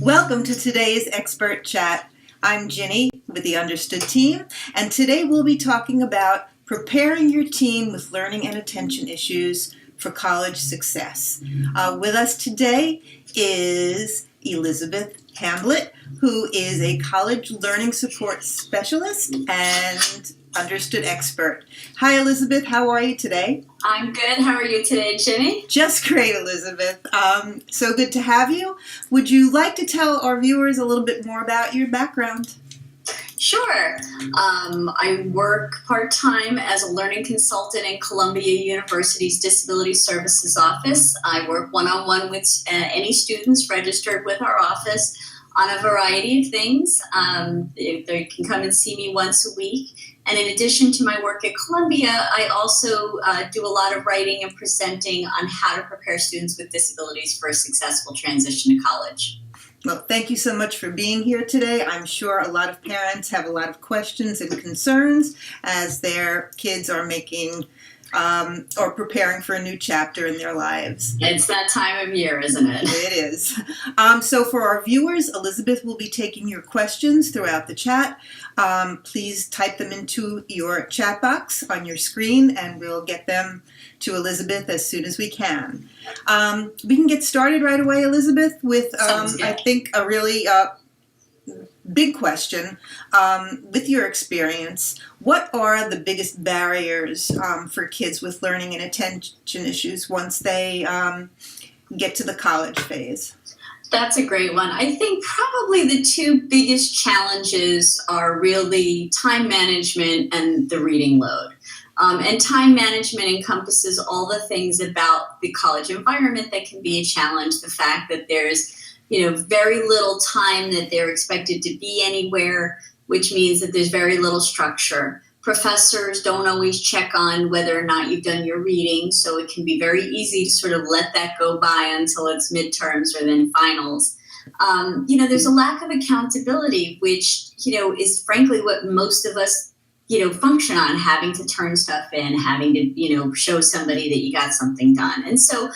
Welcome to today's Expert Chat. I'm Ginny with the Understood team, and today we'll be talking about preparing your teen with learning and attention issues for college success. With us today is Elizabeth Hamblet, who is a college learning support specialist and Understood expert. Hi, Elizabeth. How are you today? I'm good. How are you today, Ginny? Just great, Elizabeth. So good to have you. Would you like to tell our viewers a little bit more about your background? Sure. I work part-time as a learning consultant in Columbia University's Disability Services Office. I work one-on-one with any students registered with our office on a variety of things. They can come and see me once a week. And in addition to my work at Columbia, I also do a lot of writing and presenting on how to prepare students with disabilities for a successful transition to college. Well, thank you so much for being here today. I'm sure a lot of parents have a lot of questions and concerns as their kids are making or preparing for a new chapter in their lives. It's that time of year, isn't it? It is. So for our viewers, Elizabeth will be taking your questions throughout the chat. Please type them into your chat box on your screen and we'll get them to Elizabeth as soon as we can. We can get started right away, Elizabeth, with I think a really big question. With your experience, what are the biggest barriers for kids with learning and attention issues once they get to the college phase? That's a great one. I think probably the two biggest challenges are really time management and the reading load. And time management encompasses all the things about the college environment that can be a challenge. The fact that there's very little time that they're expected to be anywhere, which means that there's very little structure. Professors don't always check on whether or not you've done your reading, so it can be very easy to sort of let that go by until it's midterms or then finals. There's a lack of accountability, which, is frankly what most of us, function on, having to turn stuff in, having to, show somebody that you got something done. And so,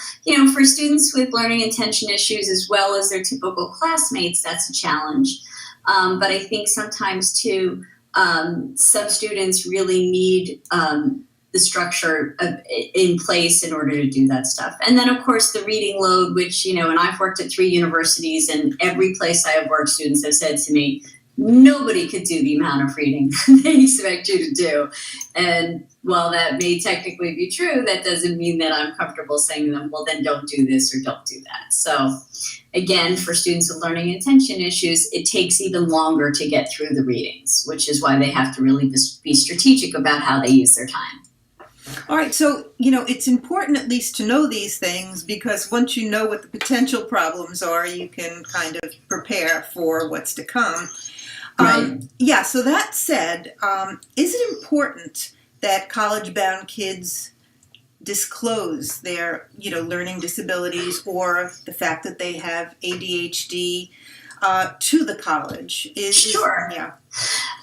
for students with learning attention issues as well as their typical classmates, that's a challenge. But I think sometimes too, some students really need the structure in place in order to do that stuff. And then, of course, the reading load, which, and I've worked at 3 universities, and every place I have worked, students have said to me, nobody could do the amount of reading they expect you to do. And while that may technically be true, that doesn't mean that I'm comfortable saying to them, well, then don't do this or don't do that. So again, for students with learning and attention issues, it takes even longer to get through the readings, which is why they have to really be strategic about how they use their time. All right, so, it's important at least to know these things, because once you know what the potential problems are, you can kind of prepare for what's to come. Right. So that said, is it important that college-bound kids disclose their, learning disabilities or the fact that they have ADHD to the college? Sure. Yeah.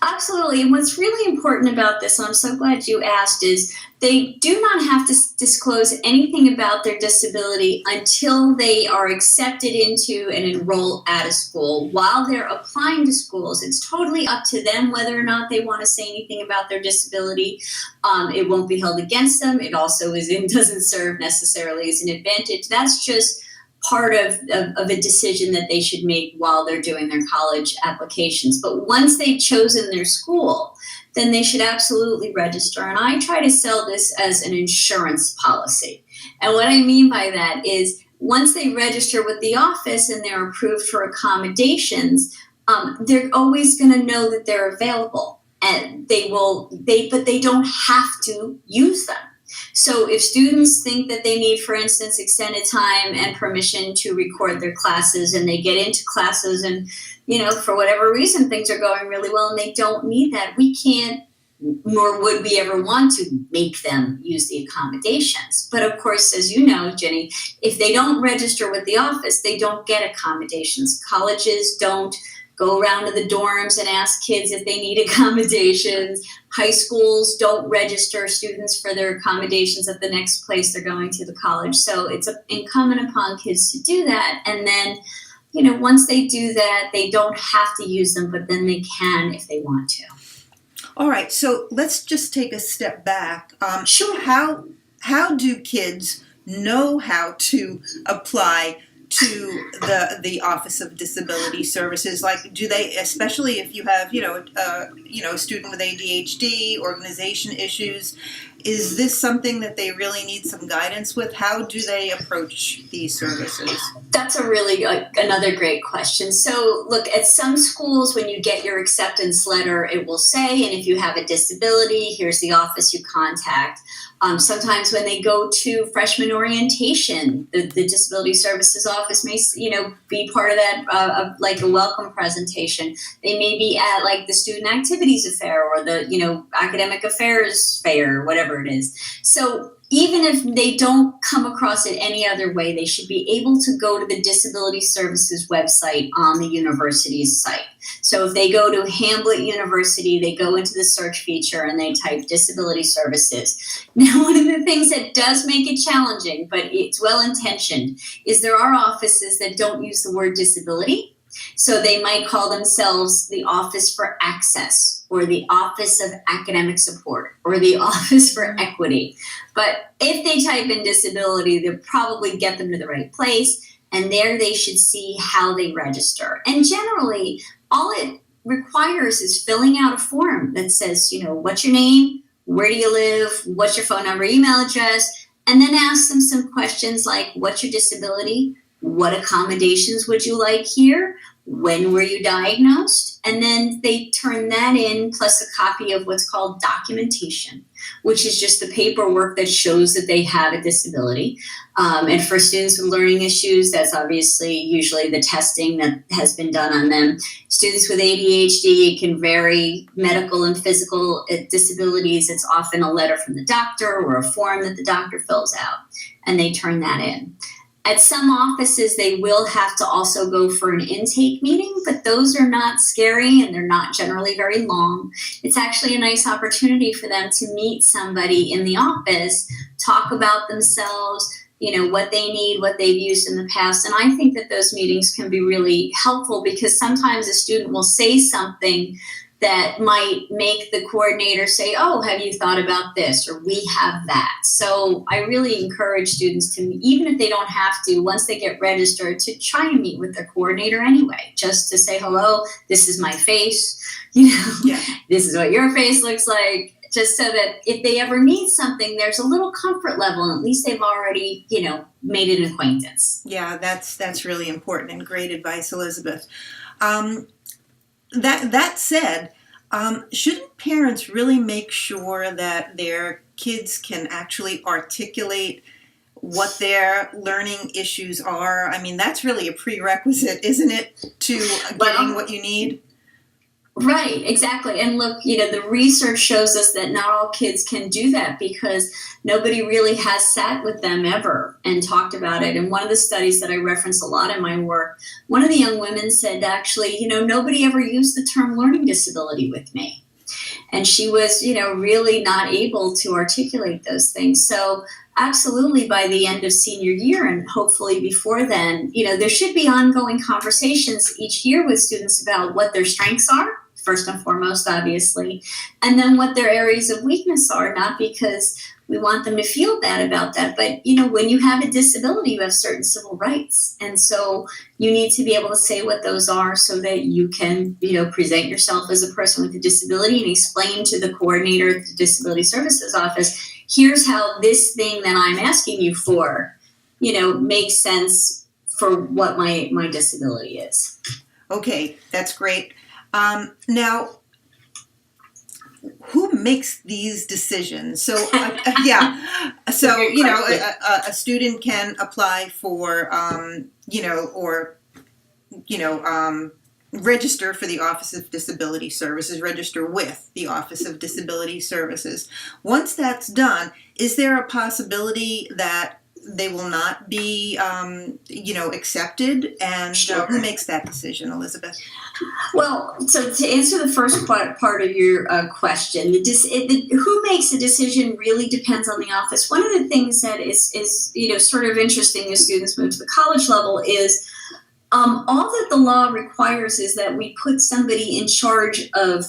Absolutely. And what's really important about this, and I'm so glad you asked, is they do not have to disclose anything about their disability until they are accepted into and enroll at a school. While they're applying to schools, it's totally up to them whether or not they want to say anything about their disability. It won't be held against them. It also doesn't serve necessarily as an advantage. That's just part of a decision that they should make while they're doing their college applications. But once they've chosen their school, then they should absolutely register. And I try to sell this as an insurance policy. And what I mean by that is once they register with the office and they're approved for accommodations, they're always going to know that they're available. And but they don't have to use them. So if students think that they need, for instance, extended time and permission to record their classes, and they get into classes and, for whatever reason, things are going really well and they don't need that, we can't, nor would we ever want to make them use the accommodations. But of course, as you know, Jenny, if they don't register with the office, they don't get accommodations. Colleges don't go around to the dorms and ask kids if they need accommodations. High schools don't register students for their accommodations at the next place they're going to the college. So it's incumbent upon kids to do that. And then once they do that, they don't have to use them, but then they can if they want to. All right, so let's just take a step back. Sure. How do kids know how to apply to the Office of Disability Services? Like, do they, especially if you have, a student with ADHD, organization issues, is this something that they really need some guidance with? How do they approach these services? That's a really another great question. So look, at some schools, when you get your acceptance letter, it will say, and if you have a disability, here's the office you contact. Sometimes when they go to freshman orientation, the Disability Services Office may, be part of that, like a welcome presentation. They may be at like the Student Activities Affair or the, Academic Affairs Fair, whatever it is. So even if they don't come across it any other way, they should be able to go to the Disability Services website on the university's site. So if they go to Hamblet University, they go into the search feature and they type disability services. Now, one of the things that does make it challenging, but it's well-intentioned, is there are offices that don't use the word disability. So they might call themselves the Office for Access or the Office of Academic Support or the Office for Equity. But if they type in disability, they'll probably get them to the right place. And there they should see how they register. And generally, all it requires is filling out a form that says, what's your name? Where do you live? What's your phone number, email address? And then ask them some questions like, what's your disability? What accommodations would you like here? When were you diagnosed? And then they turn that in plus a copy of what's called documentation, which is just the paperwork that shows that they have a disability. And for students with learning issues, that's obviously usually the testing that has been done on them. Students with ADHD, it can vary. Medical and physical disabilities, it's often a letter from the doctor or a form that the doctor fills out, and they turn that in. At some offices, they will have to also go for an intake meeting, but those are not scary and they're not generally very long. It's actually a nice opportunity for them to meet somebody in the office, talk about themselves, what they need, what they've used in the past. And I think that those meetings can be really helpful because sometimes a student will say something that might make the coordinator say, oh, have you thought about this? Or we have that. So I really encourage students to, even if they don't have to, once they get registered, to try and meet with their coordinator anyway, just to say, hello, this is my face, This is what your face looks like, just so that if they ever need something, there's a little comfort level, and at least they've already, made an acquaintance. Yeah, that's really important and great advice, Elizabeth. That said, shouldn't parents really make sure that their kids can actually articulate what their learning issues are? I mean, that's really a prerequisite, isn't it, to getting what you need? Right, exactly. And look, the research shows us that not all kids can do that because nobody really has sat with them ever and talked about it. And one of the studies that I reference a lot in my work, one of the young women said, actually, nobody ever used the term learning disability with me. And she was, really not able to articulate those things. So absolutely, by the end of senior year and hopefully before then, there should be ongoing conversations each year with students about what their strengths are, first and foremost, obviously, and then what their areas of weakness are, not because we want them to feel bad about that, but, when you have a disability, you have certain civil rights. And so you need to be able to say what those are so that you can, present yourself as a person with a disability and explain to the coordinator at the Disability Services Office, here's how this thing that I'm asking you for, makes sense for what my disability is. Okay, that's great. Now, who makes these decisions? So, a student can apply for, register for the Office of Disability Services, register with the Office of Disability Services. Once that's done, is there a possibility that they will not be, accepted? And Sure. Who makes that decision, Elizabeth? Well, so to answer the first part of your question, who makes the decision really depends on the office. One of the things that is sort of interesting as students move to the college level is All that the law requires is that we put somebody in charge of,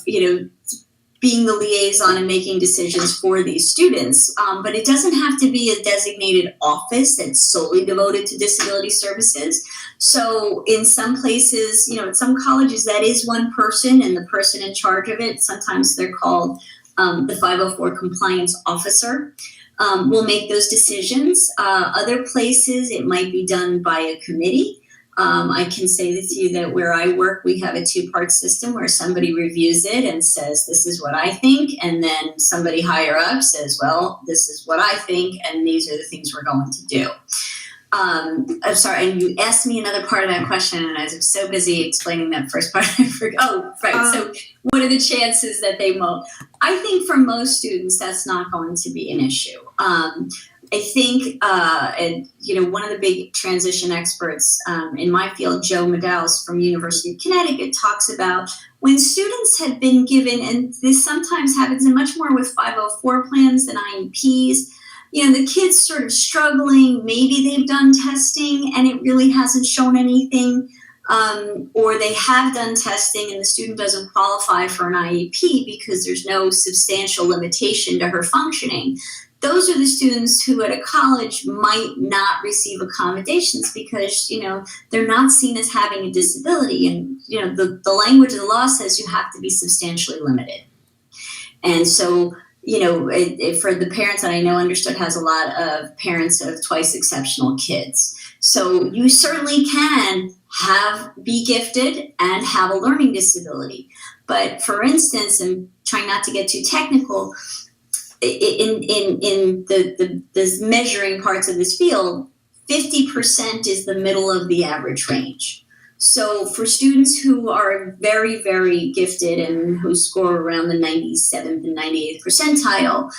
being the liaison and making decisions for these students. But it doesn't have to be a designated office that's solely devoted to disability services. So in some places, at some colleges, that is one person, and the person in charge of it, sometimes they're called the 504 compliance officer, will make those decisions. Other places, it might be done by a committee. I can say to you that where I work, we have a 2-part system where somebody reviews it and says, this is what I think. And then somebody higher up says, well, this is what I think, and these are the things we're going to do. I'm sorry, and you asked me another part of that question, and I was so busy explaining that first part, I forgot. Oh, right. So what are the chances that they won't? I think for most students, that's not going to be an issue. I think, one of the big transition experts in my field, Joe Medaus from University of Connecticut, talks about when students have been given, and this sometimes happens and much more with 504 plans than IEPs, the kid's sort of struggling, maybe they've done testing and it really hasn't shown anything, or they have done testing and the student doesn't qualify for an IEP because there's no substantial limitation to her functioning. Those are the students who at a college might not receive accommodations because, they're not seen as having a disability. And, the language of the law says you have to be substantially limited. And so, for the parents that I know, Understood has a lot of parents of twice exceptional kids. So you certainly can be gifted and have a learning disability. But for instance, and trying not to get too technical, in the measuring parts of this field, 50% is the middle of the average range. So for students who are very, very gifted and who score around the 97th and 98th percentile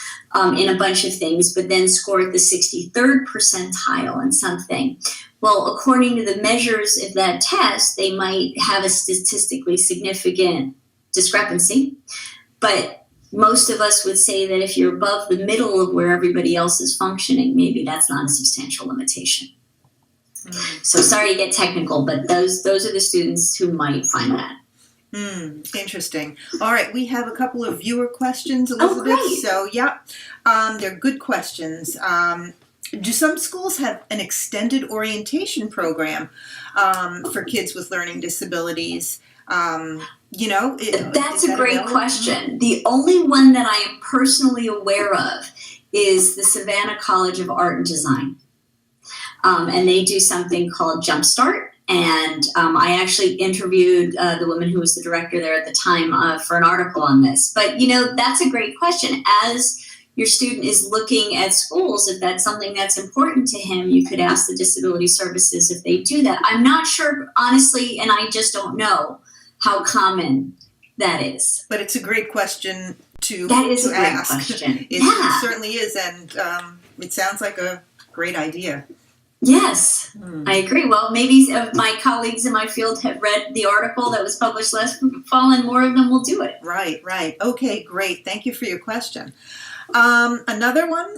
in a bunch of things, but then score at the 63rd percentile in something, well, according to the measures of that test, they might have a statistically significant discrepancy. But most of us would say that if you're above the middle of where everybody else is functioning, maybe that's not a substantial limitation. So sorry to get technical, but those are the students who might find that. Interesting. All right, we have a couple of viewer questions, Elizabeth. Oh, great. So, they're good questions. Do some schools have an extended orientation program for kids with learning disabilities? That's a great question. The only one that I am personally aware of is the Savannah College of Art and Design. And they do something called Jumpstart. And I actually interviewed the woman who was the director there at the time for an article on this. But, that's a great question. As your student is looking at schools, if that's something that's important to him, you could ask the disability services if they do that. I'm not sure, honestly, and I just don't know how common that is. But it's a great question to That is to a great ask. question. It certainly is, and it sounds like a great idea. Yes, I agree. Well, maybe my colleagues in my field have read the article that was published last fall, and more of them will do it. Right. Okay, great. Thank you for your question. Another one,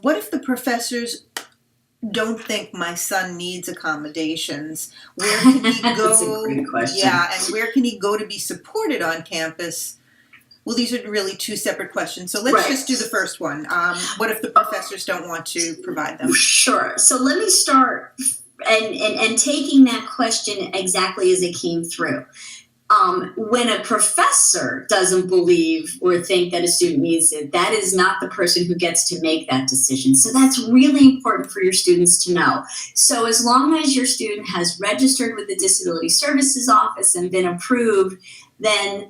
what if the professors don't think my son needs accommodations? Where can he go? That's a great question. Yeah, and where can he go to be supported on campus? Well, these are really two separate questions. So let's just do the first one. What if the professors don't want to provide them? Sure. So let me start and taking that question exactly as it came through. When a professor doesn't believe or think that a student needs it, that is not the person who gets to make that decision. So that's really important for your students to know. So as long as your student has registered with the Disability Services Office and been approved, then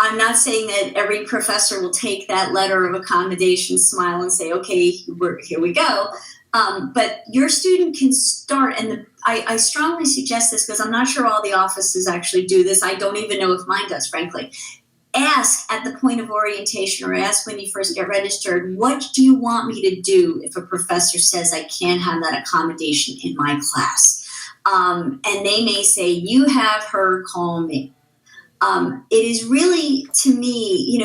I'm not saying that every professor will take that letter of accommodation, smile, and say, okay, here we go. But your student can start, and I strongly suggest this because I'm not sure all the offices actually do this. I don't even know if mine does, frankly. Ask at the point of orientation or ask when you first get registered, what do you want me to do if a professor says I can't have that accommodation in my class? And they may say, you have her call me. It is really, to me,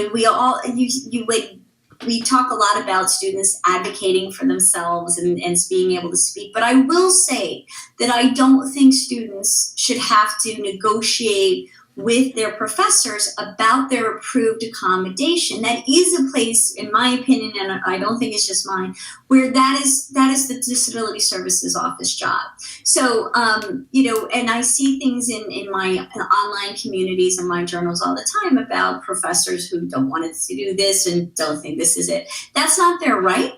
we talk a lot about students advocating for themselves and being able to speak, but I will say that I don't think students should have to negotiate with their professors about their approved accommodation. That is a place, in my opinion, and I don't think it's just mine, where that is the disability services office job. So, and I see things in my online communities and my journals all the time about professors who don't want us to do this and don't think this is it. That's not their right.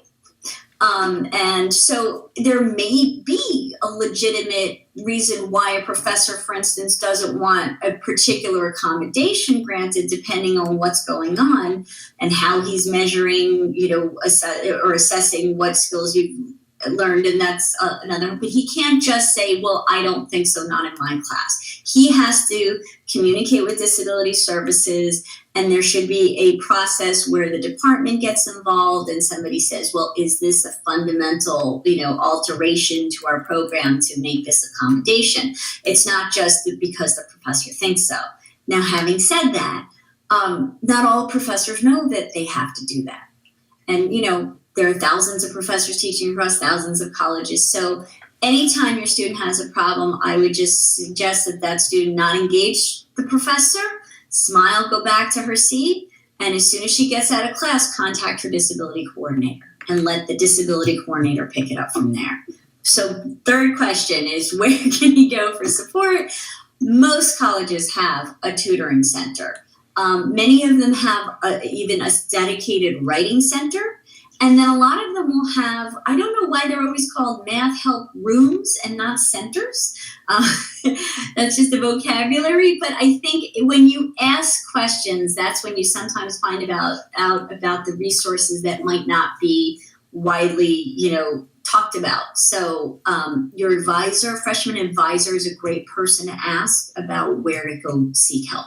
And so there may be a legitimate reason why a professor, for instance, doesn't want a particular accommodation granted, depending on what's going on and how he's measuring, or assessing what skills you've learned. And that's another, but he can't just say, well, I don't think so, not in my class. He has to communicate with disability services, and there should be a process where the department gets involved and somebody says, well, is this a fundamental, alteration to our program to make this accommodation? It's not just because the professor thinks so. Now, having said that, not all professors know that they have to do that. And, there are thousands of professors teaching across thousands of colleges. So anytime your student has a problem, I would just suggest that student not engage the professor, smile, go back to her seat, and as soon as she gets out of class, contact her disability coordinator and let the disability coordinator pick it up from there. So third question is, where can you go for support? Most colleges have a tutoring center. Many of them have even a dedicated writing center. And then a lot of them will have, I don't know why they're always called math help rooms and not centers. That's just the vocabulary. But I think when you ask questions, that's when you sometimes find out about the resources that might not be widely, talked about. So your advisor, freshman advisor, is a great person to ask about where to go seek help.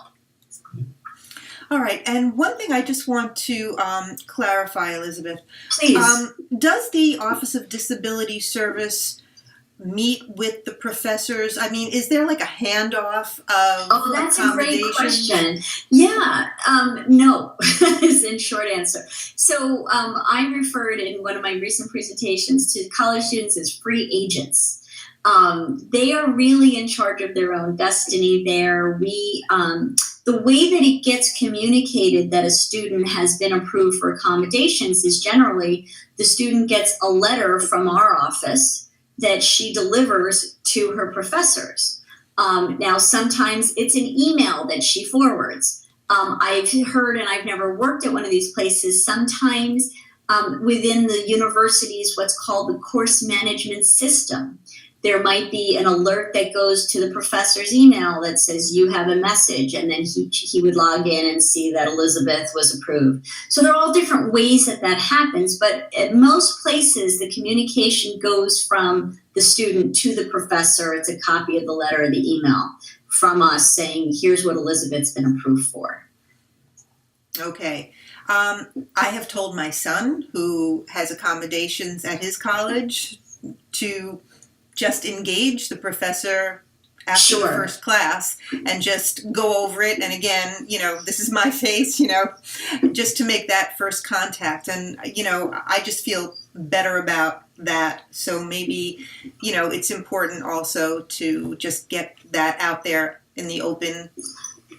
All right, and one thing I just want to clarify, Elizabeth. Please. Does the Office of Disability Service meet with the professors? I mean, is there like a handoff of that's a great question. Yeah, no, is in short answer. So I referred in one of my recent presentations to college students as free agents. They are really in charge of their own destiny there. The way that it gets communicated that a student has been approved for accommodations is generally the student gets a letter from our office that she delivers to her professors. Now, sometimes it's an email that she forwards. I've heard, and I've never worked at one of these places, sometimes within the university's what's called the course management system, there might be an alert that goes to the professor's email that says you have a message, and then he would log in and see that Elizabeth was approved. So there are all different ways that happens, but at most places the communication goes from the student to the professor. It's a copy of the letter or the email from us saying, here's what Elizabeth's been approved for. Okay. I have told my son, who has accommodations at his college, to just engage the professor after the first class and just go over it. And again, this is my face, just to make that first contact. And, I just feel better about that. So maybe, it's important also to just get that out there in the open.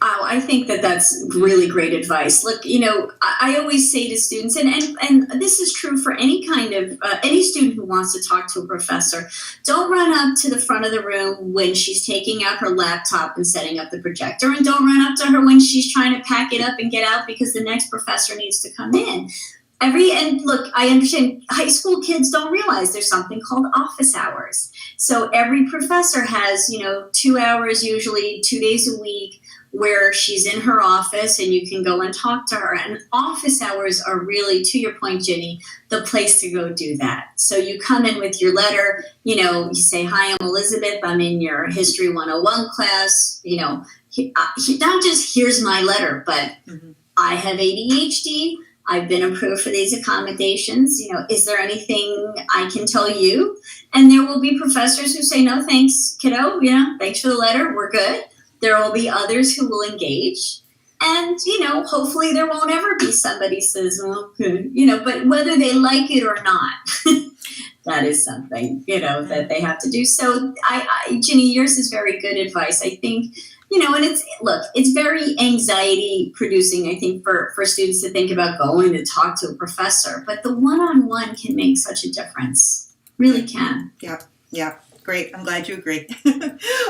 Oh, I think that's really great advice. Look, I always say to students, and this is true for any kind of, any student who wants to talk to a professor, don't run up to the front of the room when she's taking out her laptop and setting up the projector, and don't run up to her when she's trying to pack it up and get out because the next professor needs to come in. And look, I understand high school kids don't realize there's something called office hours. So every professor has, 2 hours, usually 2 days a week, where she's in her office and you can go and talk to her. And office hours are really, to your point, Ginny, the place to go do that. So you come in with your letter, you say, hi, I'm Elizabeth. I'm in your History 101 class. Not just here's my letter, but I have ADHD. I've been approved for these accommodations. Is there anything I can tell you? And there will be professors who say, no, thanks, kiddo. Thanks for the letter. We're good. There will be others who will engage. And, hopefully there won't ever be somebody says, well, okay, but whether they like it or not, that is something, that they have to do. So Ginny, yours is very good advice. I think, and it's very anxiety producing, I think, for students to think about going to talk to a professor, but the one-on-one can make such a difference. Really can. Yeah. Great. I'm glad you agree.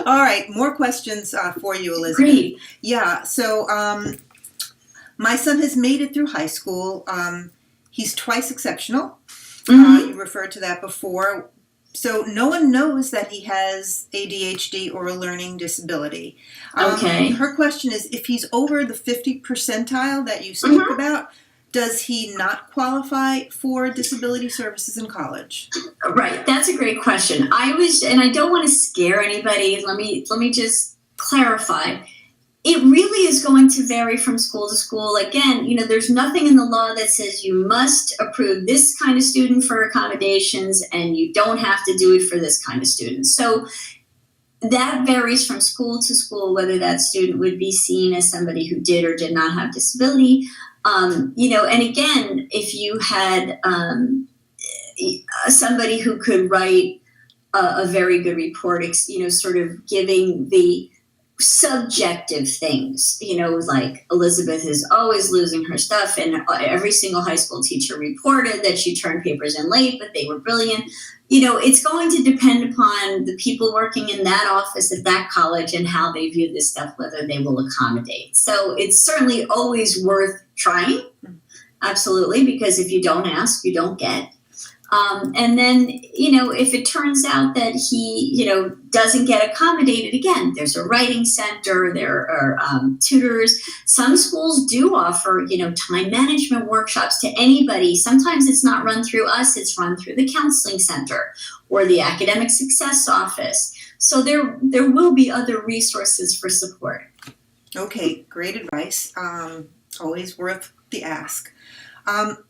All right. More questions for you, Elizabeth. Great. Yeah. So my son has made it through high school. He's twice exceptional. You referred to that before. So no one knows that he has ADHD or a learning disability. Okay. Her question is, if he's over the 50 percentile that you spoke about, does he not qualify for disability services in college? Right. That's a great question. And I don't want to scare anybody. Let me just clarify. It really is going to vary from school to school. Again, there's nothing in the law that says you must approve this kind of student for accommodations and you don't have to do it for this kind of student. So that varies from school to school, whether that student would be seen as somebody who did or did not have disability. And again, if you had somebody who could write a very good report, sort of giving the subjective things, like Elizabeth is always losing her stuff, and every single high school teacher reported that she turned papers in late, but they were brilliant. It's going to depend upon the people working in that office at that college and how they view this stuff, whether they will accommodate. So it's certainly always worth trying. Absolutely, because if you don't ask, you don't get. And then, if it turns out that he, doesn't get accommodated, again, there's a writing center, there are tutors. Some schools do offer, time management workshops to anybody. Sometimes it's not run through us, it's run through the counseling center or the academic success office. So there will be other resources for support. Okay, great advice. Always worth the ask.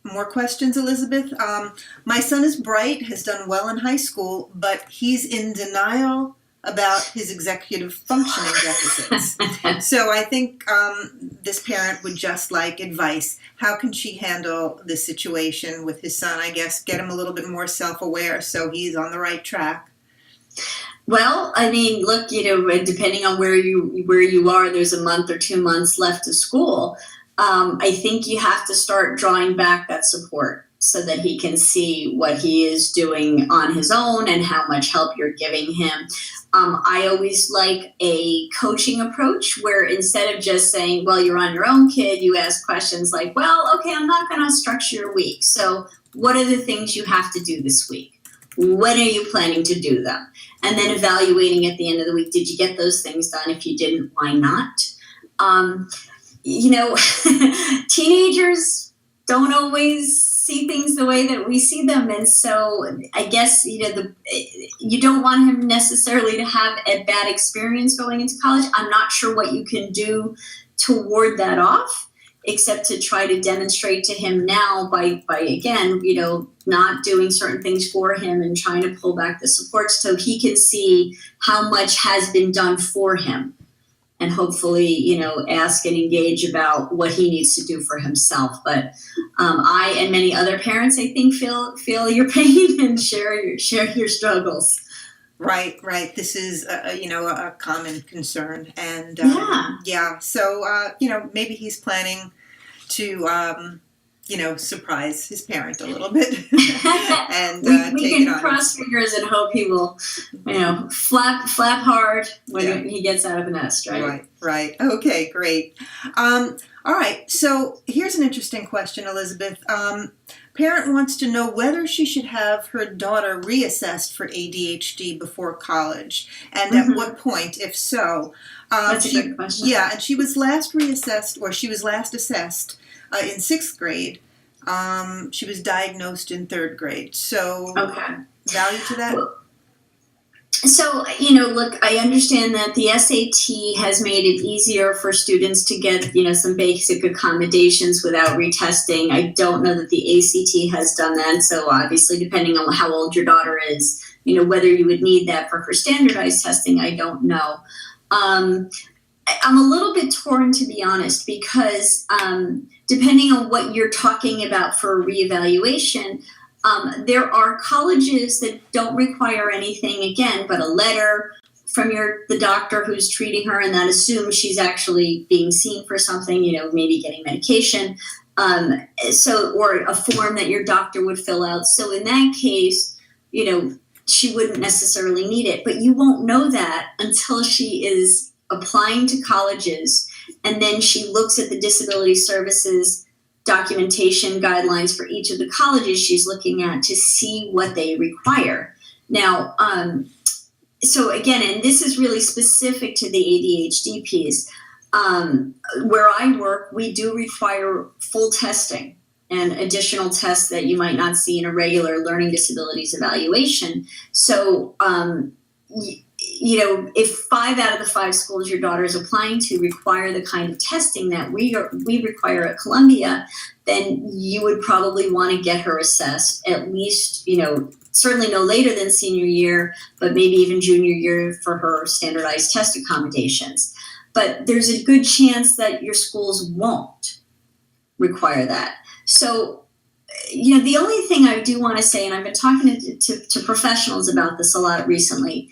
More questions, Elizabeth? My son is bright, has done well in high school, but he's in denial about his executive functioning deficits. So I think this parent would just like advice. How can she handle this situation with his son? I guess get him a little bit more self-aware so he's on the right track. Well, I mean, look, depending on where you are, there's a month or 2 months left of school. I think you have to start drawing back that support so that he can see what he is doing on his own and how much help you're giving him. I always like a coaching approach where instead of just saying, well, you're on your own, kid, you ask questions like, well, okay, I'm not going to structure your week. So what are the things you have to do this week? When are you planning to do them? And then evaluating at the end of the week, did you get those things done? If you didn't, why not? Teenagers don't always see things the way that we see them. And so I guess, you don't want him necessarily to have a bad experience going into college. I'm not sure what you can do to ward that off, except to try to demonstrate to him now by again, not doing certain things for him and trying to pull back the support so he can see how much has been done for him. And hopefully, ask and engage about what he needs to do for himself. But I and many other parents, I think, feel your pain and share your struggles. Right. This is, a common concern. And so, maybe he's planning to, surprise his parent a little bit and we take it can on. Cross fingers and hope he will, flap hard when he gets out of the nest, right? Right. Okay, great. All right. So here's an interesting question, Elizabeth. Parent wants to know whether she should have her daughter reassessed for ADHD before college, and at what point, if so. That's a good question. Yeah, and she was last reassessed, or she was last assessed in 6th grade. She was diagnosed in 3rd grade. So, value to that? So, look, I understand that the SAT has made it easier for students to get, some basic accommodations without retesting. I don't know that the ACT has done that. So obviously, depending on how old your daughter is, whether you would need that for her standardized testing, I don't know. I'm a little bit torn, to be honest, because depending on what you're talking about for reevaluation, There are colleges that don't require anything, again, but a letter from the doctor who's treating her, and that assumes she's actually being seen for something, maybe getting medication. Or a form that your doctor would fill out. So in that case, she wouldn't necessarily need it, but you won't know that until she is applying to colleges, and then she looks at the disability services documentation guidelines for each of the colleges she's looking at to see what they require. Now, so again, and this is really specific to the ADHD piece, where I work, we do require full testing and additional tests that you might not see in a regular learning disabilities evaluation. So, if 5 out of the 5 schools your daughter is applying to require the kind of testing that we require at Columbia, then you would probably want to get her assessed at least, certainly no later than senior year, but maybe even junior year for her standardized test accommodations. But there's a good chance that your schools won't require that. So, the only thing I do want to say, and I've been talking to professionals about this a lot recently,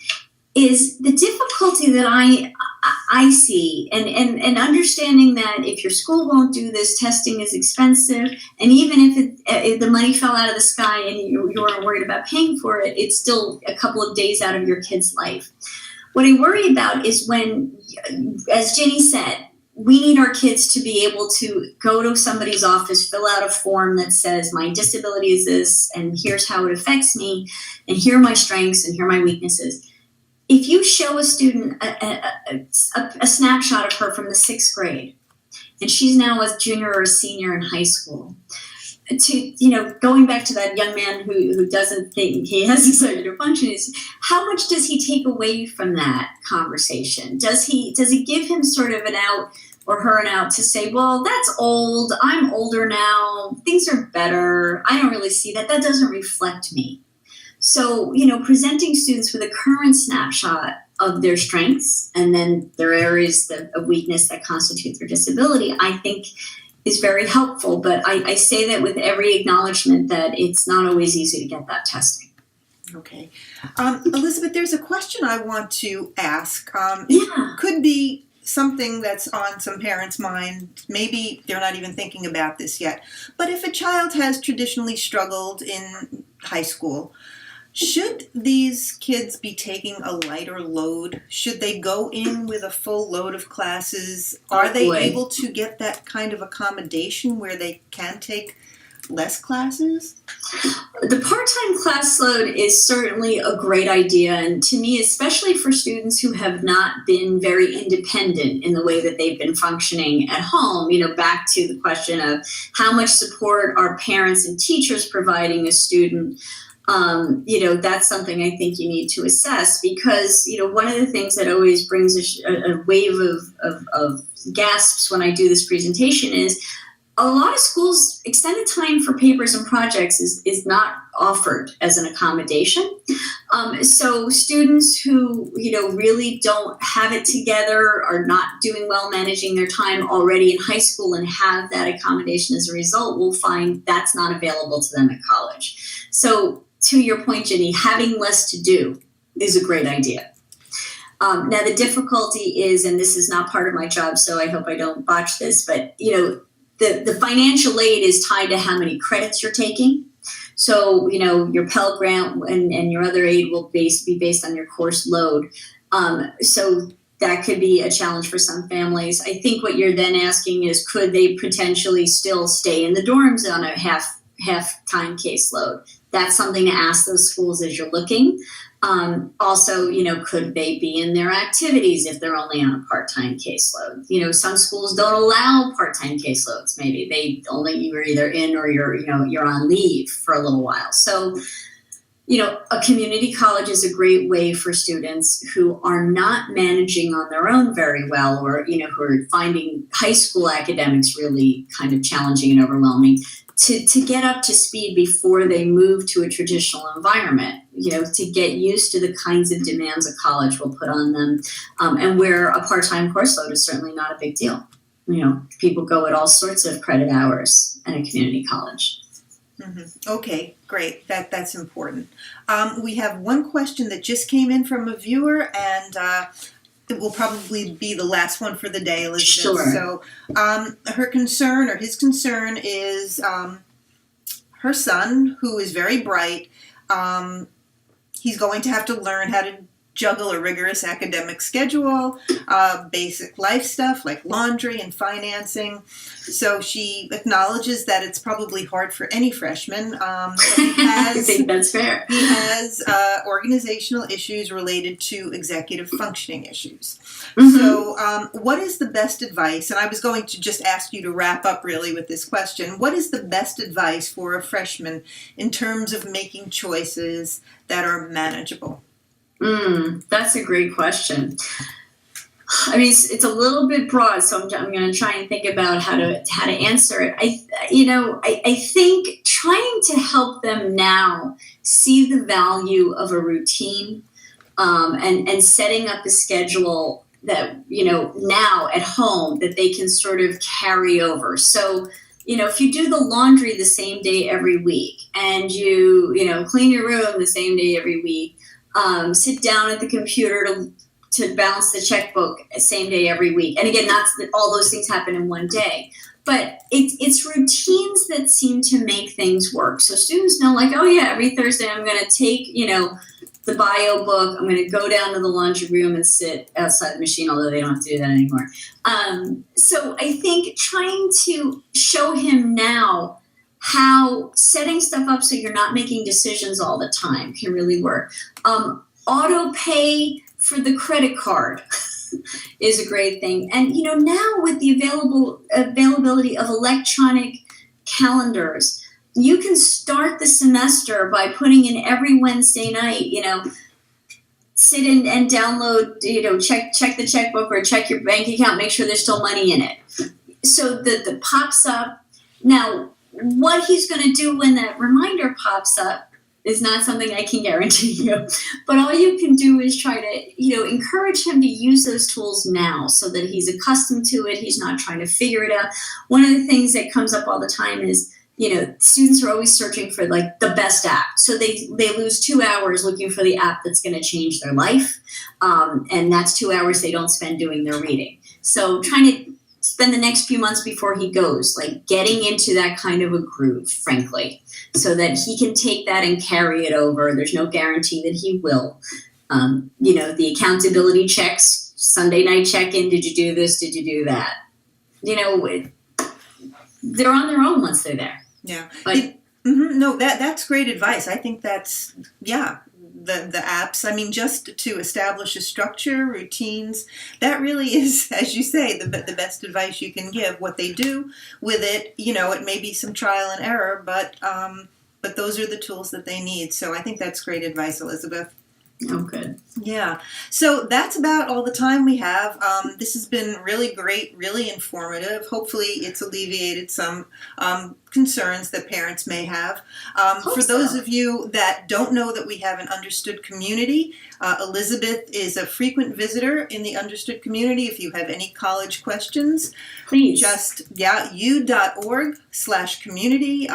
is the difficulty that I see, and understanding that if your school won't do this, testing is expensive, and even if the money fell out of the sky and you weren't worried about paying for it, it's still a couple of days out of your kid's life. What I worry about is when, as Jenny said, we need our kids to be able to go to somebody's office, fill out a form that says, my disability is this, and here's how it affects me, and here are my strengths, and here are my weaknesses. If you show a student a snapshot of her from the 6th grade, and she's now a junior or a senior in high school, going back to that young man who doesn't think he has executive function, is how much does he take away from that conversation? Does it give him sort of an out or her an out to say, well, that's old, I'm older now, things are better, I don't really see that doesn't reflect me. So, presenting students with a current snapshot of their strengths and then their areas of weakness that constitute their disability, I think is very helpful. But I say that with every acknowledgement that it's not always easy to get that testing. Okay. Elizabeth, there's a question I want to ask. Yeah. It could be something that's on some parents' mind. Maybe they're not even thinking about this yet. But if a child has traditionally struggled in high school, should these kids be taking a lighter load? Should they go in with a full load of classes? Are they able to get that kind of accommodation where they can take less classes? The part-time class load is certainly a great idea, and to me, especially for students who have not been very independent in the way that they've been functioning at home, back to the question of how much support are parents and teachers providing a student. That's something I think you need to assess, because, one of the things that always brings a wave of gasps when I do this presentation is a lot of schools, extended time for papers and projects is not offered as an accommodation. So students who, really don't have it together, are not doing well managing their time already in high school and have that accommodation as a result, will find that's not available to them at college. So to your point, Jenny, having less to do is a great idea. Now, the difficulty is, and this is not part of my job, so I hope I don't botch this, but, the financial aid is tied to how many credits you're taking. So, your Pell Grant and your other aid will be based on your course load. So that could be a challenge for some families. I think what you're then asking is, could they potentially still stay in the dorms on a half-time caseload? That's something to ask those schools as you're looking. Also, could they be in their activities if they're only on a part-time caseload? Some schools don't allow part-time caseloads. Maybe you're either in or you're on leave for a little while. So, a community college is a great way for students who are not managing on their own very well, or, who are finding high school academics really kind of challenging and overwhelming, to get up to speed before they move to a traditional environment, to get used to the kinds of demands a college will put on them, and where a part-time course load is certainly not a big deal. People go at all sorts of credit hours at a community college. Okay, great. That's important. We have one question that just came in from a viewer, and it will probably be the last one for the day, Elizabeth. Sure. So, her concern or his concern is her son, who is very bright. He's going to have to learn how to juggle a rigorous academic schedule, basic life stuff like laundry and financing. So she acknowledges that it's probably hard for any freshman. But I think that's fair. he has organizational issues related to executive functioning issues. So what is the best advice? And I was going to just ask you to wrap up really with this question. What is the best advice for a freshman in terms of making choices that are manageable? That's a great question. I mean, it's a little bit broad, so I'm going to try and think about how to answer it. I think trying to help them now see the value of a routine, and setting up a schedule that now at home that they can sort of carry over. So if you do the laundry the same day every week, and you clean your room the same day every week. Sit down at the computer to balance the checkbook same day every week. And again, all those things happen in one day. But it's routines that seem to make things work. So students know, like, oh yeah, every Thursday I'm going to take, the bio book. I'm going to go down to the laundry room and sit outside the machine, although they don't have to do that anymore. So I think trying to show him now how setting stuff up so you're not making decisions all the time can really work. Auto pay for the credit card is a great thing. And now with the availability of electronic calendars, you can start the semester by putting in every Wednesday night, sit in and download, check the checkbook or check your bank account, make sure there's still money in it. So that pops up. Now, what he's going to do when that reminder pops up is not something I can guarantee you. But all you can do is try to, encourage him to use those tools now so that he's accustomed to it. He's not trying to figure it out. One of the things that comes up all the time is, students are always searching for like the best app. So they lose 2 hours looking for the app that's going to change their life. And that's 2 hours they don't spend doing their reading. So trying to spend the next few months before he goes, like getting into that kind of a groove, frankly, so that he can take that and carry it over. There's no guarantee that he will. The accountability checks, Sunday night check-in, did you do this, did you do that? They're on their own once they're there. Yeah. But, no, that's great advice. I think that's, the apps. I mean, just to establish a structure, routines, that really is, as you say, the best advice you can give. What they do with it, it may be some trial and error, but those are the tools that they need. So I think that's great advice, Elizabeth. Oh, good. Yeah. So that's about all the time we have. This has been really great, really informative. Hopefully it's alleviated some concerns that parents may have. For those of you that don't know that we have an Understood community, Elizabeth is a frequent visitor in the Understood community. If you have any college questions, please just, u.org/community.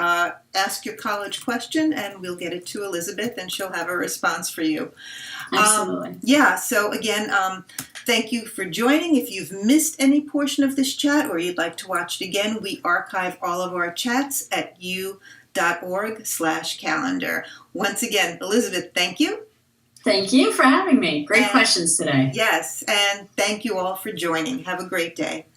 Ask your college question and we'll get it to Elizabeth and she'll have a response for you. Absolutely. So again, thank you for joining. If you've missed any portion of this chat or you'd like to watch it again, we archive all of our chats at u.org/calendar. Once again, Elizabeth, thank you. Thank you for having me. Great questions today. Yes, and thank you all for joining. Have a great day.